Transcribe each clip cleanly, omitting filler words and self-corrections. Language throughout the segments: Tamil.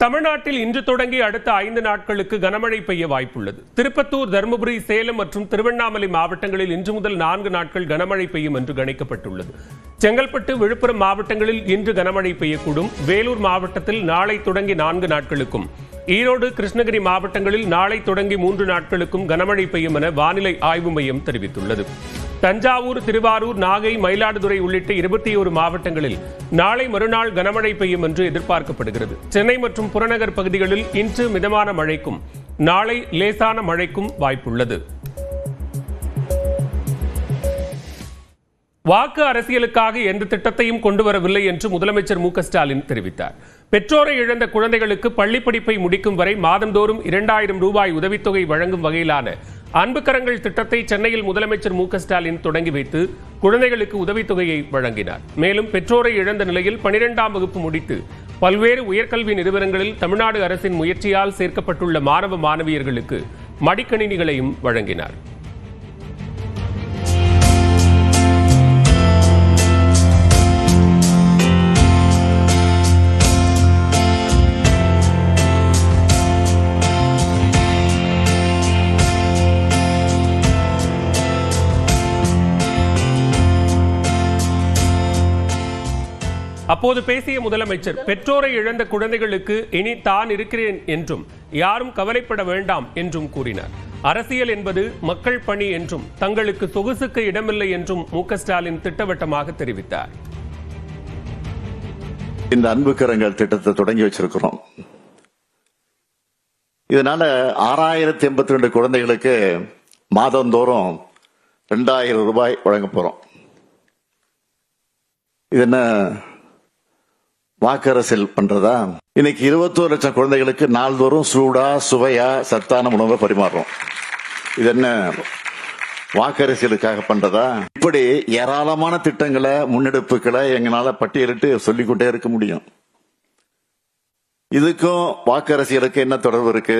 தமிழ்நாட்டில் இன்று தொடங்கி அடுத்த 5 நாட்களுக்கு கனமழை பெய்ய வாய்ப்புள்ளது. திருப்பத்தூர், தருமபுரி, சேலம் மற்றும் திருவண்ணாமலை மாவட்டங்களில் இன்று முதல் 4 நாட்கள் கனமழை பெய்யும் என்று கணிக்கப்பட்டுள்ளது. செங்கல்பட்டு, விழுப்புரம் மாவட்டங்களில் இன்று கனமழை பெய்யக்கூடும். வேலூர் மாவட்டத்தில் நாளை தொடங்கி 4 நாட்களுக்கும், ஈரோடு, கிருஷ்ணகிரி மாவட்டங்களில் நாளை தொடங்கி 3 நாட்களுக்கும் கனமழை பெய்யும் என வானிலை ஆய்வு மையம் தெரிவித்துள்ளது. தஞ்சாவூர், திருவாரூர், நாகை, மயிலாடுதுறை உள்ளிட்ட 21 மாவட்டங்களில் நாளை மறுநாள் கனமழை பெய்யும் என்று எதிர்பார்க்கப்படுகிறது. சென்னை மற்றும் புறநகர் பகுதிகளில் இன்று மிதமான மழைக்கும் நாளை லேசான மழைக்கும் வாய்ப்புள்ளது. வாக்கு அரசியலுக்காக எந்த திட்டத்தையும் கொண்டு வரவில்லை என்று முதலமைச்சர் மு க ஸ்டாலின் தெரிவித்தார். பெற்றோரை இழந்த குழந்தைகளுக்கு பள்ளி படிப்பை முடிக்கும் வரை மாதந்தோறும் 2000 ரூபாய் உதவித்தொகை வழங்கும் வகையிலான அன்பு கரங்கள் திட்டத்தை சென்னையில் முதலமைச்சர் மு க ஸ்டாலின் தொடங்கி வைத்து குழந்தைகளுக்கு உதவித்தொகையை வழங்கினார். மேலும் பெற்றோரை இழந்த நிலையில் 12ஆம் வகுப்பு முடித்து பல்வேறு உயர்கல்வி நிறுவனங்களில் தமிழ்நாடு அரசின் முயற்சியால் சேர்க்கப்பட்டுள்ள மாணவ மாணவியர்களுக்கு மடிக்கணினிகளையும் வழங்கினார். அப்போது பேசிய முதலமைச்சர், பெற்றோரை இழந்த குழந்தைகளுக்கு இனி தான் இருக்கிறேன் என்றும் யாரும் கவலைப்பட வேண்டாம் என்றும் கூறினார். அரசியல் என்பது மக்கள் பணி என்றும் தங்களுக்கு சொகுசுக்கு இடமில்லை என்றும் மு க ஸ்டாலின் திட்டவட்டமாக தெரிவித்தார். இந்த அன்பு கரங்கள் திட்டத்தை தொடங்கி வச்சிருக்கிறோம். இதனால 6082 குழந்தைகளுக்கு மாதந்தோறும் 2000 ரூபாய் வழங்க போறோம். இது என்ன வாக்கரசியல் பண்றதா? இன்னைக்கு 21 லட்சம் குழந்தைகளுக்கு நாள்தோறும் சூடா, சுவையா, சத்தான உணவை பரிமாறுறோம். இது என்ன வாக்கரசியலுக்காக பண்றதா? இப்படி ஏராளமான திட்டங்களை, முன்னெடுப்புகளை எங்களால பட்டியலிட்டு சொல்லிக்கொண்டே இருக்க முடியும். இதுக்கும் வாக்கரசியலுக்கு என்ன தொடர்பு இருக்கு?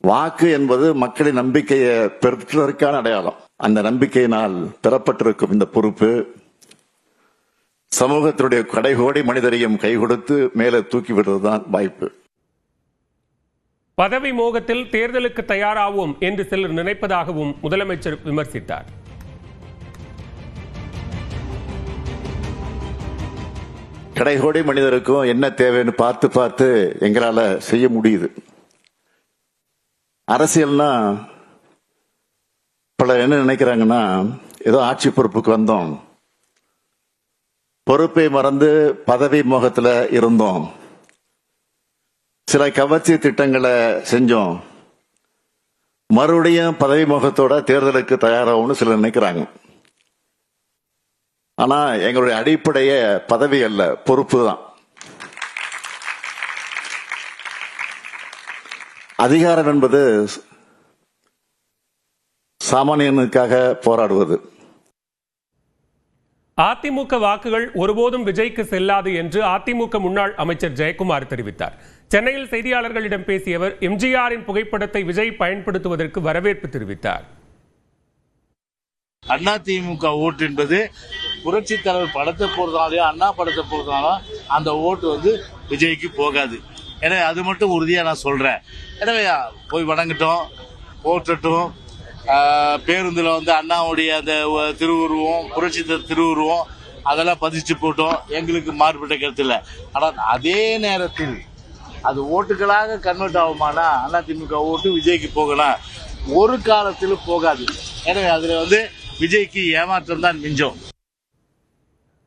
வாக்கு என்பது மக்களின் நம்பிக்கையை பெறுவதற்கான அடையாளம். அந்த நம்பிக்கையினால் பெறப்பட்டிருக்கும் இந்த பொறுப்பு சமூகத்தினுடைய கடைகோடி மனிதரையும் கை கொடுத்து மேலே தூக்கி விடுவதுதான் வாய்ப்பு. பதவி மோகத்தில் தேர்தலுக்கு தயாராகும் என்று சிலர் நினைப்பதாகவும் முதலமைச்சர் விமர்சித்தார். கடைகோடி மனிதருக்கும் என்ன தேவைன்னு பார்த்து பார்த்து எங்களால செய்ய முடியுது. அரசியல்னா பலர் என்ன நினைக்கிறாங்கன்னா, ஏதோ ஆட்சி பொறுப்புக்கு வந்தோம், பொறுப்பை மறந்து பதவி மோகத்துல இருந்தோம், சில கவர்ச்சி திட்டங்களை செஞ்சோம், மறுபடியும் பதவி மோகத்தோட தேர்தலுக்கு தயாராகும்னு சிலர் நினைக்கிறாங்க. ஆனா எங்களுடைய அடிப்படைய பதவி அல்ல, பொறுப்பு தான். அதிகாரம் என்பது சாமானியனுக்காக போராடுவது. அதிமுக வாக்குகள் ஒருபோதும் விஜய்க்கு செல்லாது என்று அதிமுக முன்னாள் அமைச்சர் ஜெயக்குமார் தெரிவித்தார். சென்னையில் செய்தியாளர்களிடம் பேசிய அவர், எம்ஜிஆரின் புகைப்படத்தை விஜய் பயன்படுத்துவதற்கு வரவேற்பு தெரிவித்தார். அதிமுக ஓட்டு என்பது புரட்சி தலைவர் படத்தை போறதுனாலே, அண்ணா படத்தை போறதுனாலும் அந்த ஓட்டு விஜய்க்கு போகாது. எனவே அது மட்டும் உறுதியா நான் சொல்றேன். எனவே போய் வணங்கட்டும், போற்றட்டும். பேருந்துல அண்ணாவுடைய அந்த திருவுருவம், புரட்சி திருவுருவம் அதெல்லாம் பதிச்சு போட்டோம். எங்களுக்கு மாறுபட்ட கருத்து இல்லை. ஆனால் அதே நேரத்தில் அது ஓட்டுகளாக கன்வெர்ட் ஆகுமானா அதிமுக ஓட்டு விஜய்க்கு போகலாம், ஒரு காலத்தில் போகாது. எனவே அதுல விஜய்க்கு ஏமாற்றம் தான் மிஞ்சம்.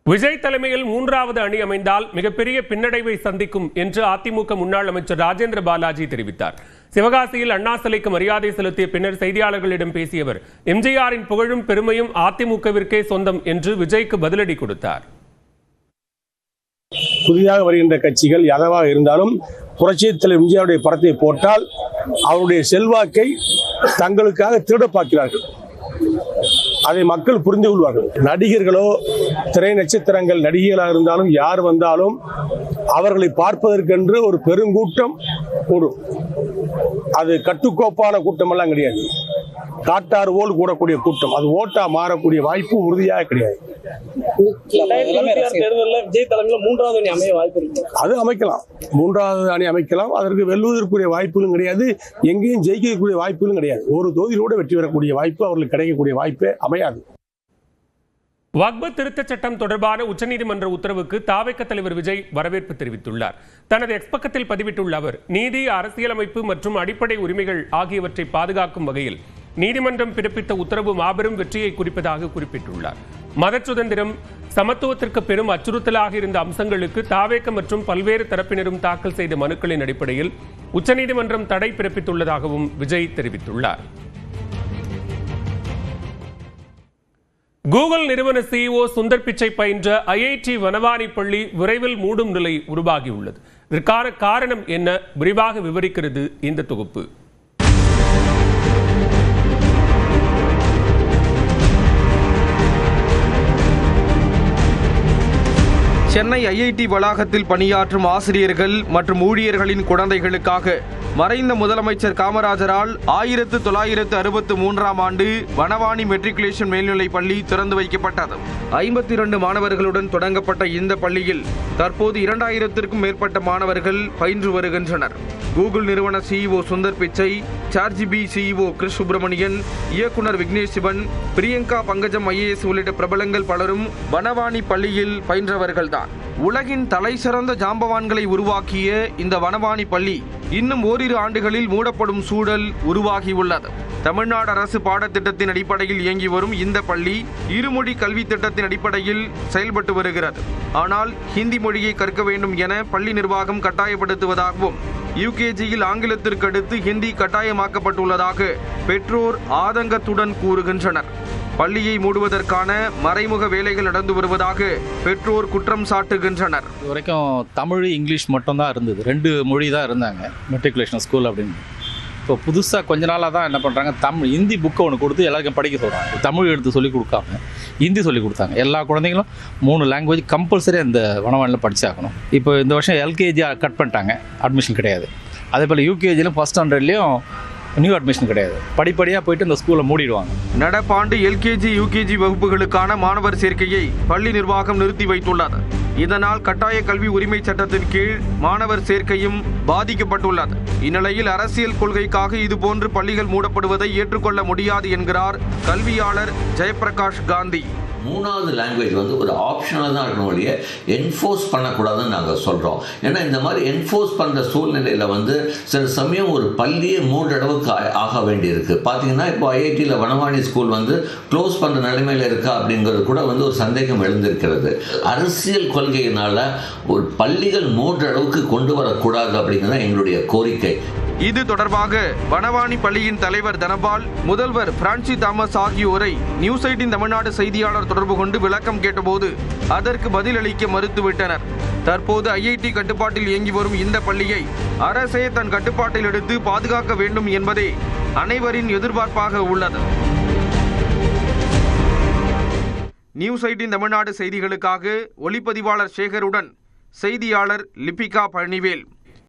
விஜய் தலைமையில் 3வது அணி அமைந்தால் மிகப்பெரிய பின்னடைவை சந்திக்கும் என்று அதிமுக முன்னாள் அமைச்சர் ராஜேந்திர பாலாஜி தெரிவித்தார். சிவகாசியில் அண்ணா சிலைக்கு மரியாதை செலுத்திய பின்னர் செய்தியாளர்களிடம் பேசிய அவர், எம்ஜிஆரின் புகழும் பெருமையும் அதிமுகவிற்கே சொந்தம் என்று விஜய்க்கு பதிலடி கொடுத்தார். புதிதாக வருகின்ற கட்சிகள் எதவாக இருந்தாலும் புரட்சித் தலைவர் எம்ஜிஆருடைய படத்தை போட்டால் அவருடைய செல்வாக்கை தங்களுக்காக திருட பார்க்கிறார்கள். அதை மக்கள் புரிந்து கொள்வார்கள். நடிகர்களோ, திரை நட்சத்திரங்கள், நடிகைகளாக இருந்தாலும் யார் வந்தாலும் அவர்களை பார்ப்பதற்கென்று ஒரு பெருங்கூட்டம் கூடும். அது கட்டுக்கோப்பான கூட்டமெல்லாம் கிடையாது. காட்டாறு போல் கூடக்கூடிய கூட்டம் அது ஓட்டா மாறக்கூடிய வாய்ப்பு உறுதியாக கிடையாது. விஜய் தலைமையில் 3வது அணி அமைய வாய்ப்பு இருக்கு. அது அமைக்கலாம், 3வது அணி அமைக்கலாம். அதற்கு வெல்வதற்குரிய வாய்ப்புகளும் கிடையாது, எங்கேயும் ஜெயிக்கக்கூடிய வாய்ப்புகளும் கிடையாது. ஒரு தொகுதியிலோட வெற்றி பெறக்கூடிய வாய்ப்பு அவர்களுக்கு கிடைக்கக்கூடிய வாய்ப்பே அமையாது. வக்பு திருத்தச் சட்டம் தொடர்பான உச்சநீதிமன்ற உத்தரவுக்கு தாவேக தலைவர் விஜய் வரவேற்பு தெரிவித்துள்ளார். தனது எக்ஸ் பக்கத்தில் பதிவிட்டுள்ள அவர், நீதி, அரசியலமைப்பு மற்றும் அடிப்படை உரிமைகள் ஆகியவற்றை பாதுகாக்கும் வகையில் நீதிமன்றம் பிறப்பித்த உத்தரவு மாபெரும் வெற்றியை குறிப்பதாக குறிப்பிட்டுள்ளார். மத சுதந்திரம், சமத்துவத்திற்கு பெரும் அச்சுறுத்தலாக இருந்த அம்சங்களுக்கு தாவேக மற்றும் பல்வேறு தரப்பினரும் தாக்கல் செய்த மனுக்களின் அடிப்படையில் உச்சநீதிமன்றம் தடை பிறப்பித்துள்ளதாகவும் விஜய் தெரிவித்துள்ளார். கூகுள் நிறுவன CEO சுந்தர் பிச்சை பயின்ற IIT வனவாணி பள்ளி விரைவில் மூடும் நிலை உருவாகியுள்ளது. இதற்கான காரணம் என்ன? விரிவாக விவரிக்கிறது இந்த தொகுப்பு. சென்னை IIT வளாகத்தில் பணியாற்றும் ஆசிரியர்கள் மற்றும் ஊழியர்களின் குழந்தைகளுக்காக மறைந்த முதலமைச்சர் காமராஜரால் 1963ஆம் ஆண்டு வனவாணி மெட்ரிகுலேஷன் மேல்நிலைப் பள்ளி திறந்து வைக்கப்பட்டது. 52 மாணவர்களுடன் தொடங்கப்பட்ட இந்த பள்ளியில் தற்போது 2000த்திற்கும் மேற்பட்ட மாணவர்கள் பயின்று வருகின்றனர். கூகுள் நிறுவன CEO Sundar Pichai, சார்ஜிபி CEO Chris Subramanian, இயக்குனர் விக்னேஷ் சிவன், பிரியங்கா பங்கஜம் IAS உள்ளிட்ட பிரபலங்கள் பலரும் வனவாணி பள்ளியில் பயின்றவர்கள்தான். உலகின் தலை சிறந்த ஜாம்பவான்களை உருவாக்கிய இந்த வனவாணி பள்ளி இன்னும் ஓரிரு ஆண்டுகளில் மூடப்படும் சூழல் உருவாகியுள்ளது. தமிழ்நாடு அரசு பாடத்திட்டத்தின் அடிப்படையில் இயங்கி வரும் இந்த பள்ளி இருமொழி கல்வி திட்டத்தின் அடிப்படையில் செயல்பட்டு வருகிறது. ஆனால் ஹிந்தி மொழியை கற்க வேண்டும் என பள்ளி நிர்வாகம் கட்டாயப்படுத்துவதாகவும் UKGயில் ஆங்கிலத்திற்கு அடுத்து ஹிந்தி கட்டாயமாக்கப்பட்டுள்ளதாக பெற்றோர் ஆதங்கத்துடன் கூறுகின்றனர். பள்ளியை மூடுவதற்கான மறைமுக வேலைகள் நடந்து வருவதாக பெற்றோர் குற்றம் சாட்டுகின்றனர். இது வரைக்கும் தமிழ், இங்கிலீஷ் மட்டும்தான் இருந்தது. 2 மொழி தான் இருந்தாங்க மெட்ரிகுலேஷன் ஸ்கூல் அப்படின்னு. இப்போ புதுசாக கொஞ்ச நாளாக தான் என்ன பண்ணுறாங்க, ஹிந்தி புக்கை ஒன்று கொடுத்து எல்லாருக்கும் படிக்க சொல்கிறாங்க. தமிழ் எடுத்து சொல்லிக் கொடுக்காம ஹிந்தி சொல்லிக் கொடுத்தாங்க. எல்லா குழந்தைங்களும் 3 லாங்குவேஜ் கம்பல்சரி அந்த வனவானில் படிச்சாகணும். இப்போ இந்த வருஷம் LKG கட் பண்ணிட்டாங்க, அட்மிஷன் கிடையாது. அதே போல் UKGயிலும் ஃபஸ்ட் ஸ்டாண்டர்ட்லேயும் நியூ அட்மிஷன் கிடையாது. படிப்படியாக போயிட்டு இந்த ஸ்கூலை மூடிடுவாங்க. நடப்பாண்டு LKG, UKG வகுப்புகளுக்கான மாணவர் சேர்க்கையை பள்ளி நிர்வாகம் நிறுத்தி வைத்துள்ளது. இதனால் கட்டாய கல்வி உரிமை சட்டத்தின் கீழ் மாணவர் சேர்க்கையும் பாதிக்கப்பட்டுள்ளது. இந்நிலையில் அரசியல் கொள்கைக்காக இதுபோன்று பள்ளிகள் மூடப்படுவதை ஏற்றுக்கொள்ள முடியாது என்கிறார் கல்வியாளர் ஜெயபிரகாஷ் காந்தி. 3வது லாங்குவேஜ் வந்து ஒரு ஆப்ஷனல் தான் இருக்கணும், ஒழிய என்ஃபோர்ஸ் பண்ணக்கூடாதுன்னு நாங்கள் சொல்கிறோம். ஏன்னா இந்த மாதிரி என்ஃபோர்ஸ் பண்ணுற சூழ்நிலையில் வந்து சில சமயம் ஒரு பள்ளியே 3 அளவுக்கு ஆக வேண்டியிருக்கு. பார்த்தீங்கன்னா இப்போ IITயில் வனவாணி ஸ்கூல் வந்து க்ளோஸ் பண்ணுற நிலைமையில் இருக்கா அப்படிங்கிறது கூட வந்து ஒரு சந்தேகம் எழுந்திருக்கிறது. அரசியல் கொள்கையினால் ஒரு பள்ளிகள் 3 அளவுக்கு கொண்டு வரக்கூடாது அப்படிங்கிறது எங்களுடைய கோரிக்கை. இது தொடர்பாக வனவாணி பள்ளியின் தலைவர் தனபால், முதல்வர் பிரான்சி தாமஸ் ஆகியோரை நியூஸ் 18 தமிழ்நாடு செய்தியாளர் தொடர்பு கொண்டு விளக்கம் கேட்டபோது அதற்கு பதிலளிக்க மறுத்துவிட்டனர். தற்போது IIT கட்டுப்பாட்டில் இயங்கி வரும் இந்த பள்ளியை அரசே தன் கட்டுப்பாட்டில் எடுத்து பாதுகாக்க வேண்டும் என்பதே அனைவரின் எதிர்பார்ப்பாக உள்ளது. நியூஸ் 18 தமிழ்நாடு செய்திகளுக்காக ஒளிப்பதிவாளர் சேகருடன் செய்தியாளர் லிபிகா பழனிவேல்.